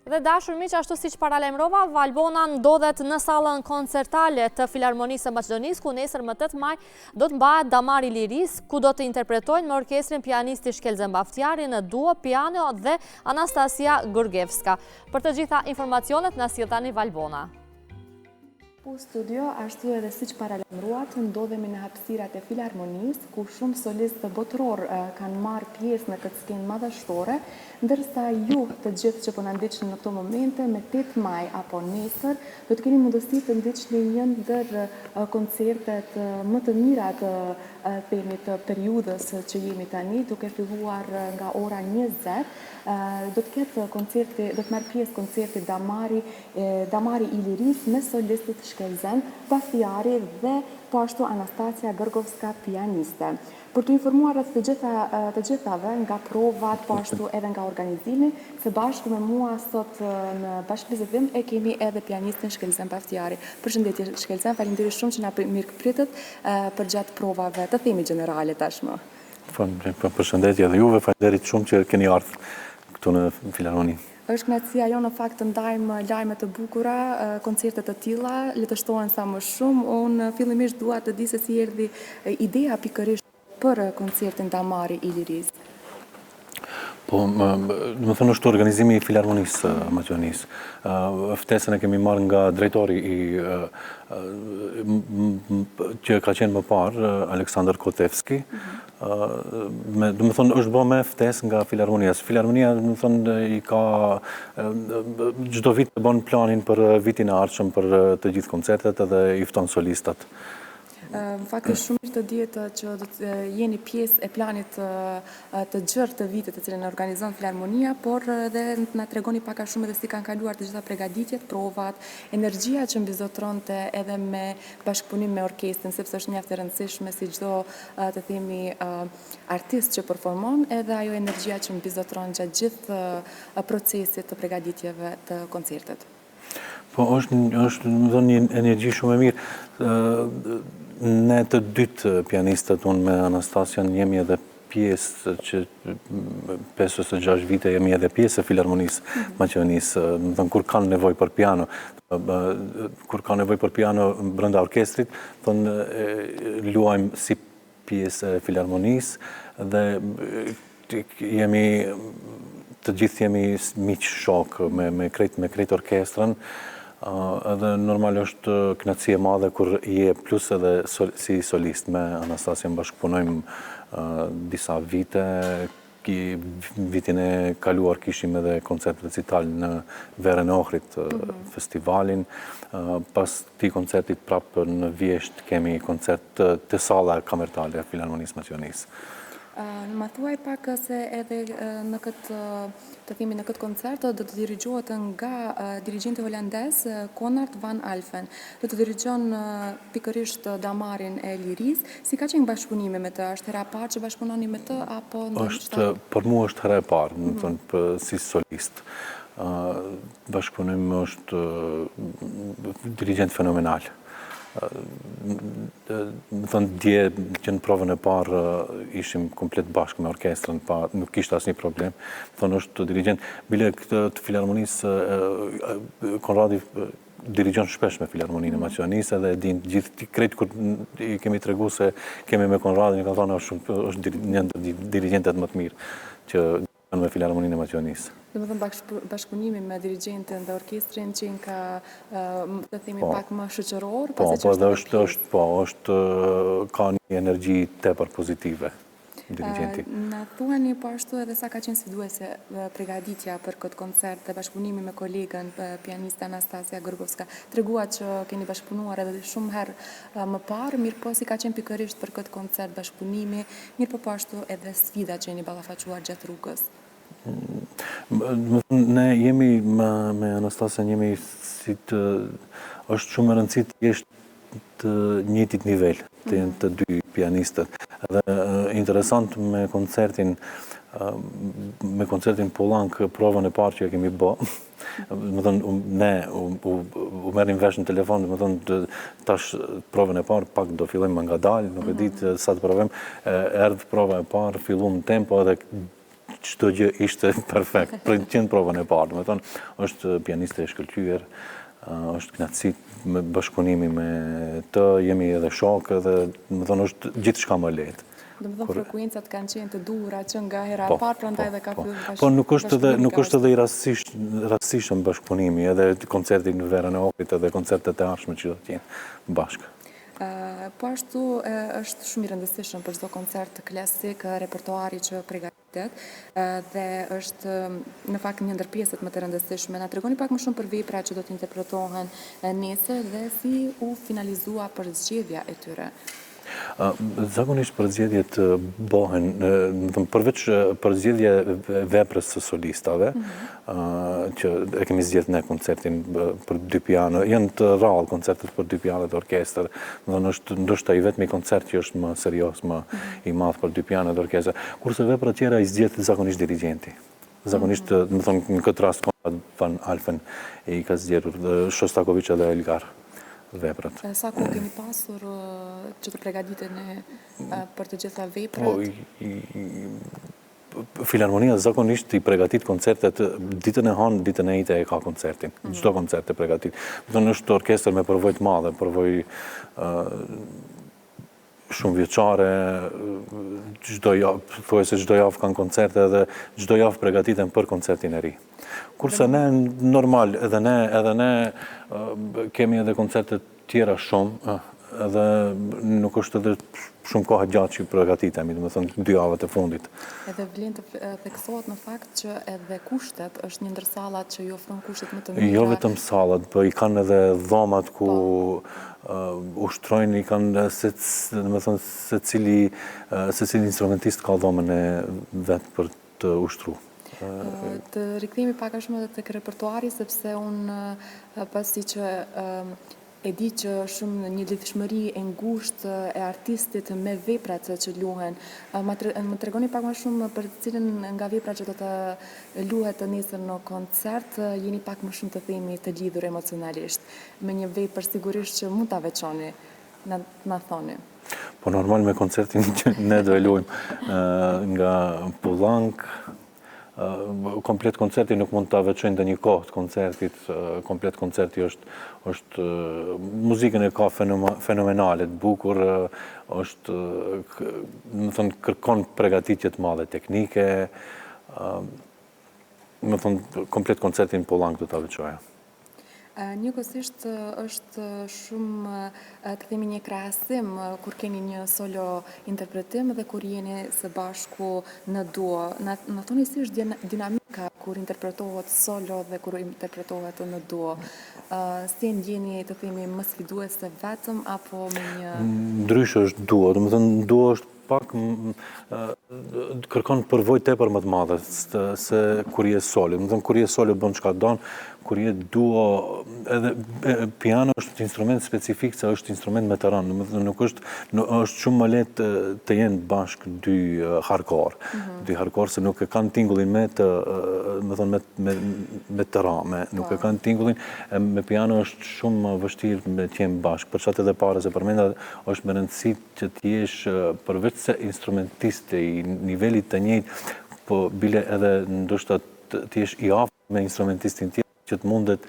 Dhe dashur miq, ashtu siç paralajmërova, Valbona ndodhet në sallën koncertale të Filharmonisë së Maqedonisë, ku nesër më 8 maj do të mbahet Damari i Lirisë, ku do të interpretojnë me orkestrin pianisti Shkelzen Baftiari në duo, piano dhe Anastasia Gurgevska. Për të gjitha informacionet na sjell tani Valbona. Po studio, ashtu edhe siç paralajmëruat, ndodhemi në hapësirat e Filharmonisë, ku shumë solistë botëror kanë marrë pjesë në këtë skenë madhështore, ndërsa ju të gjithë që po na ndiqni në këto momente, me 8 maj apo nesër, do të keni mundësi të ndiqni një ndër koncertet më të mira të të periudhës që jemi tani, duke filluar nga ora 20. Do të marrë pjesë koncerti Damari i Lirisë me solistit Shkelzen Baftiari dhe po ashtu Anastasia Gurgevska pianiste. Për të informuar rreth të gjithave nga provat, po ashtu edhe nga organizimi, së bashku me mua sot në bashkëbisedim e kemi edhe pianistin Shkelzen Baftiari. Përshëndetje Shkelzen, faleminderit shumë që na mirëpritët përgjatë provave, të themi gjenerale tashmë. Përshëndetje edhe juve, faleminderit shumë që keni ardhur këtu në Filharmoni. Është kënaqësia jonë në fakt të ndajmë lajme të bukura, koncerte të tilla, le të shtohen sa më shumë. Unë fillimisht dua të di se si erdhi ideja pikërisht për koncertin Damari i Lirisë. Po, më thënë është organizimi i Filharmonisë Maqedonisë. Ftesën e kemi marrë nga drejtori që ka qenë më parë, Aleksandar Kotevski. Do më thënë është bërë me ftesë nga Filharmonia. Filharmonia, do më thënë, i ka çdo vit të bën planin për vitin e ardhshëm për të gjithë koncertet edhe i fton solistat. Në fakt është shumë mirë të dihet që do të jeni pjesë e planit të gjerë të vitit të cilën e organizon Filharmonia, por edhe na tregoni pak a shumë edhe si kanë kaluar të gjitha përgatitjet, provat, energjia që mbizotronte edhe me bashkëpunim me orkestrin, sepse është mjaft e rëndësishme si çdo të themi artist që performon, edhe ajo energjia që mbizotron gjatë gjithë procesit të përgatitjeve të koncertit. Po, është një energji shumë e mirë. Ne të dytë pianistët, unë me Anastasian, jemi edhe pjesë që 5-6 vite jemi edhe pjesë e Filharmonisë Maqedonisë. Kur kanë nevojë për piano, brenda orkestrit, luajmë si pjesë e Filharmonisë dhe të gjithë jemi miq shok me krejt orkestrën. Edhe normal është kënaqësi e madhe kur je plus edhe si solist me Anastasian bashkëpunojmë disa vite. Vitin e kaluar kishim edhe koncert recital në Verën e Ohrit, festivalin. Pas këtij koncertit prapë në Vjesht kemi koncert të salla kamertale e Filharmonisë Maqedonisë. Ma thuaj pak se edhe në këtë koncert do të dirigjohet nga dirigjenti holandez Konrad van Alphen. Do të dirigjon pikërisht Damarin e Lirisë. Si ka qenë bashkëpunimi me të? Është hera e parë që bashkëpunoni me të apo për mua është hera e parë, si solist. Bashkëpunimi është dirigjent fenomenal. Më thënë dje që në provën e parë ishim komplet bashkë me orkestrën, nuk kishtë asnjë problem. Më thënë është dirigent, bile këtë të Filharmonisë, Konradi dirigjon shpesh me Filharmoninë e Maqedonisë edhe din gjithë krejt kur i kemi tregu se kemi me Konradin, i ka thonë është një ndër dirigjentet më të mirë që me Filharmoninë e Maqedonisë. Do të thënë bashkëpunimi me dirigjentin dhe orkestrin që ka të themi pak më shoqëror, ka një energji tepër pozitive dirigjenti. Na thuani po ashtu edhe sa ka qenë sfiduese përgatitja për këtë koncert dhe bashkëpunimi me kolegën pianiste Anastasia Gurgevska. Treguat që keni bashkëpunuar edhe shumë herë më parë, mirë po si ka qenë pikërisht për këtë koncert bashkëpunimi, mirë po ashtu edhe sfida që jeni ballafaquar gjatë rrugës. Ne jemi me Anastasia jemi është shumë e rëndësishme të jesh të njëjtit nivel të dy pianistët. Dhe interesant me koncertin Pollank, provën e parë që kemi bë, më thënë ne u merrim vesh në telefon, më thënë tash provën e parë pak do fillojmë ngadalë, nuk e ditë sa të provojmë, erdhi prova e parë, filluam tempo edhe çdo gjë ishte perfekt, për 100 provën e parë. Do të thonë, është pianiste e shkëlqyer, është kënaqësi me bashkëpunimi me të, jemi edhe shokë dhe do të thonë është gjithçka më lehtë. Do të thonë frekuencat kanë qenë të duhura që nga hera e parë, prandaj edhe ka filluar bashkëpunimi. Po nuk është edhe i rastësishëm bashkëpunimi, edhe koncerti në verën e Ohrit edhe koncertet e ardhshme që do të jenë bashkë. Po ashtu është shumë i rëndësishëm për çdo koncert klasik repertoari që përgatitet dhe është në fakt një ndër pjesët më të rëndësishme. Na tregoni pak më shumë për veprat që do të interpretohen nesër dhe si u finalizua përzgjedhja e tyre. Zakonisht përzgjedhjet bëhen, përveç përzgjedhje veprës së solistave, që e kemi zgjedhur ne koncertin për 2 piano, janë të rrallë koncertet për 2 piano dhe orkestër, është ndoshta i vetmi koncert që është më serioz, më i madh për 2 piano dhe orkestër, kurse veprat tjera i zgjedh zakonisht dirigjenti. Zakonisht, në këtë rast Konrad van Alphen i ka zgjedhur Shostakovich dhe Elgar. Veprat. Sa kohë keni pasur që të përgatiteni për të gjitha veprat? Filharmonia zakonisht i përgatit koncertet ditën e hanë, ditën e ite e ka koncertin. Çdo koncert e përgatit. Do të është orkestër me përvojë të madhe, përvojë shumë vjeçare, çdo javë, thuajse çdo javë kanë koncerte dhe çdo javë përgatiten për koncertin e ri. Kurse ne normal, edhe ne kemi edhe koncerte tjera shumë, edhe nuk është edhe shumë kohë gjatë që përgatitemi, do të thonë 2 javët e fundit. Edhe vlen të theksohet në fakt që edhe kushtet është një ndër sallat që ju ofron kushtet më të mira. Jo vetëm sallat, po i kanë edhe dhomat ku ushtrojnë, i kanë secili instrumentist ka dhomën e vet për të ushtruar. Të rikthehemi pak a shumë edhe tek repertuari, sepse unë pasi që e di që shumë një lidhshmëri e ngushtë e artistit me veprat që luhen. Më tregoni pak më shumë për cilën nga veprat që do të luhet të nesër në koncert, jeni pak më shumë të themi të lidhur emocionalisht. Me një vepër sigurisht që mund ta veçoni, na thoni. Po normal me koncertin që ne do e luajmë nga Pullank, komplet koncerti nuk mund të veçojnë dhe një kohë të koncertit, komplet koncerti është muzikën e ka fenomenale, të bukur, është, më thënë, kërkon përgatitje të madhe teknike, më thënë, komplet koncertin Pullank do të veçoja. Njëkohësisht është shumë, të themi, një krahasim kur keni një solo interpretim dhe kur jeni së bashku në duo. Na thoni si është dinamika kur interpretohet solo dhe kur interpretohet në duo. Si e ndjeni, të themi, më sfiduese vetëm apo me një... Ndryshe është duo, do të thënë duo është pak kërkon përvojë tepër më të madhe se kur je solo. Do të thënë kur je solo bën çka don, kur je duo, edhe piano është instrument specifik, se është instrument me të rënë, nuk është shumë më lehtë të jenë bashkë 2 harkor. 2 harkor se nuk e kanë tingullin me të rënë, nuk e kanë tingullin, me piano është shumë më vështirë me të jenë bashkë. Për çfarë edhe para se përmenda është me rëndësi që të jesh përveç se instrumentiste i nivelit të njëjtë, po bile edhe ndoshta të jesh i afërt me instrumentistin tjetër, që të mundet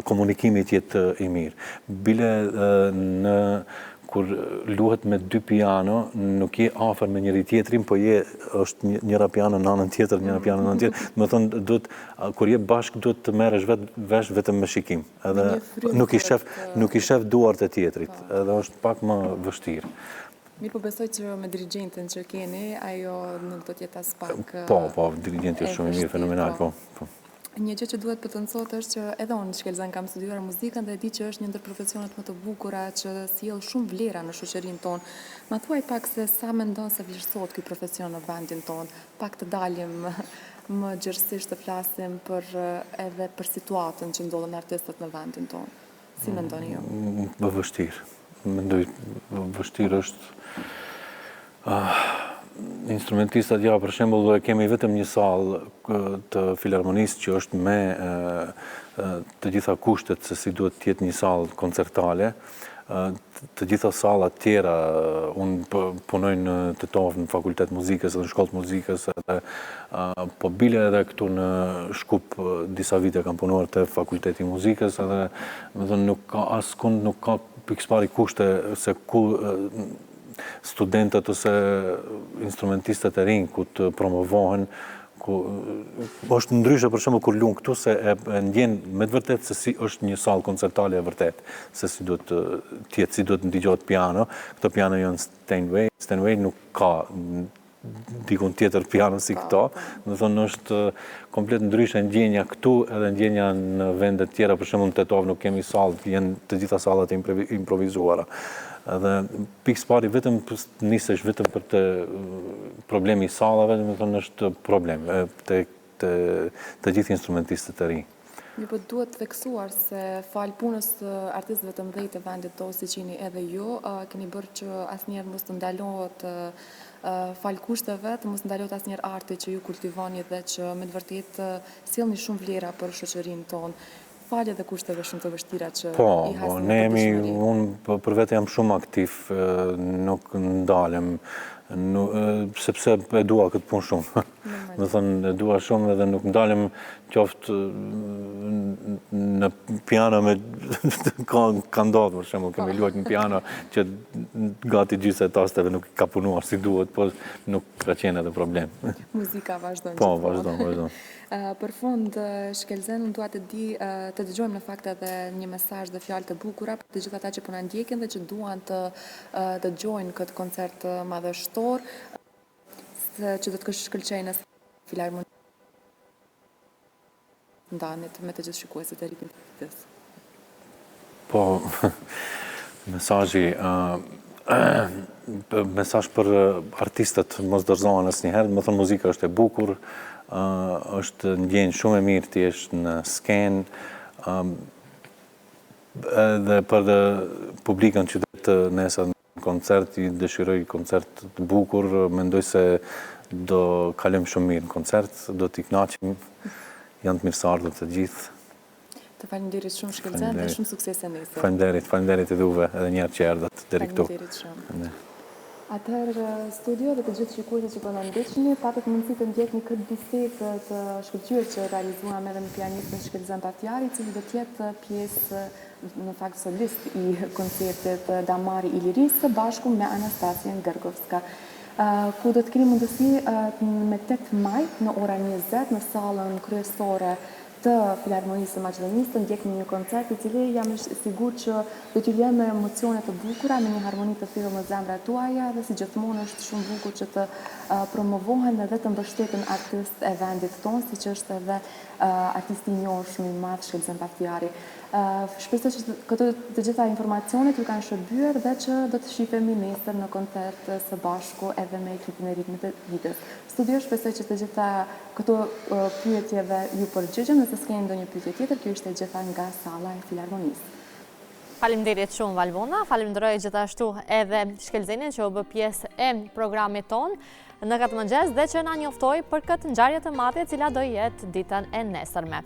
komunikimi tjetë i mirë. Bile kur luhet me 2 piano, nuk je afër me njëri tjetrin, po është njëra piano në anën tjetër, njëra piano në anën tjetër. Më thonë, kur je bashkë, duhet të merresh vesh vetëm me shikim. Edhe nuk i shef duart e tjetrit, edhe është pak më vështirë. Mirë, po besoj që me dirigentin që keni, ajo nuk do t'jetë as pak... Po, dirigenti është shumë i mirë, fenomenal, po. Një gjë që duhet pëtënësot është që edhe unë shkelzan kam studiuar muzikën dhe di që është një ndër profesionet më të bukura që sjell shumë vlera në shoqërinë tonë. Ma thuaj pak se sa mendon se vlerësohet ky profesion në vendin tonë, pak të dalim më gjërësisht të flasim edhe për situatën që ndodhen artistët në vendin tonë. Si mendoni ju? Vështirë. Mendoj, vështirë është... Instrumentistat, ja, për shembull, kemi vetëm një sallë të filharmonisë që është me të gjitha kushtet se si duhet të jetë një sallë koncertale. të gjitha sallat tjera, unë punoj në Tetov në fakultet muzikës dhe në shkollë muzikës, po bile edhe këtu në Shkup disa vite kam punuar të fakulteti muzikës, edhe më thënë nuk ka askund, nuk ka pikëspari kushte se ku studentët ose instrumentistët e rinj ku të promovohen, është ndryshe për shembull kur luan këtu se e ndjen me të vërtetë se si është një sallë koncertale e vërtet, se si duhet të jetë, si duhet ndëgjohet piano. Këto piano janë Steinway nuk ka dikun tjetër piano si këto. Do të thonë është komplet ndryshe ndjenja këtu edhe ndjenja në vende tjera, për shembull në Tetov nuk kemi sallë, janë të gjitha sallat e improvizuara. Edhe pikëspari vetëm nisesh vetëm për të problemi i sallave, do të thonë është problem të gjithë instrumentistët e rinj. Po duhet të theksuar se fal punës të artistëve të mëdhenj të vendit tonë, siç jeni edhe ju, keni bërë që asnjëherë mos të ndalohet fal kushteve, të mos ndalohet asnjëherë arti që ju kultivoni dhe që me të vërtetë sjellni shumë vlera për shoqërinë tonë. Falje dhe kushteve shumë të vështira që i hasni. Unë për vete jam shumë aktiv, nuk ndalem, sepse e dua këtë punë shumë. Më thënë, e dua shumë edhe nuk ndalem qoftë në piano me ka ndodhur, për shembull, kemi luajtur në piano që gati gjysë e tasteve nuk ka punuar si duhet, por nuk ka qenë edhe problem. Muzika vazhdon. Po, vazhdon. Për fund, Shkelzen, unë dua të dëgjojmë në fakt edhe një mesazh dhe fjalë të bukura për të gjithë ata që po na ndjekin dhe që duan të dëgjojnë këtë koncert madhështor, që do të shkëlqejnë në Filharmoni ndanit me të gjithë shikuesit e Rikëndës. Po, mesazh për artistët mos dorëzohen asnjëherë, më thënë muzika është e bukur, është ndjenjë shumë e mirë të jesh në skenë, edhe për publikën që do të nesër në koncert, i dëshiroj koncert të bukur, mendoj se do kalojmë shumë mirë në koncert, do t'i kënaqim, janë të mirëseardhur të gjithë. Të faleminderit shumë Shkelzen dhe shumë suksese nesër. Faleminderit edhe juve, edhe një herë që erdhët deri këtu. Faleminderit shumë. Atëherë studio dhe të gjithë shikuesit që po na ndjeqni, patët mundësi të ndjekni këtë bisedë të shkëlqyer që realizuam edhe me pianistin Shkelzen Baftiari, i cili do të jetë pjesë në fakt solist i koncertit Damari i Lirisë së bashku me Anastasien Gërgovska. Ku do të keni mundësi me 8 maj në ora 20 në sallën kryesore të Filharmonisë së Maqedonisë të ndjekni një koncert i cili jam sigur që do t'ju lëmë emocione të bukura me një harmoni të thellë në zemrat tuaja dhe si gjithmonë është shumë bukur që të promovohen edhe të mbështeten artistë e vendit tonë, siç është edhe artisti i njohur shumë i madh Shkelzen Baftiari. Shpresoj që këto të gjitha informacionet ju kanë shërbyer dhe që do të shihemi nesër në koncert së bashku edhe me ekipin e ritmit të ditës. Studio, shpresoj që të gjitha këto pyetjeve ju përgjigjem, nëse s'keni ndonjë pyetje tjetër, kjo ishte gjitha nga salla e Filharmonisë. Faleminderit shumë Valbona, falenderoj gjithashtu edhe Shkelzenin që u bë pjesë e programit ton në këtë mëngjes dhe që na njoftoi për këtë ngjarje të madhe e cila do jetë ditën e nesërme.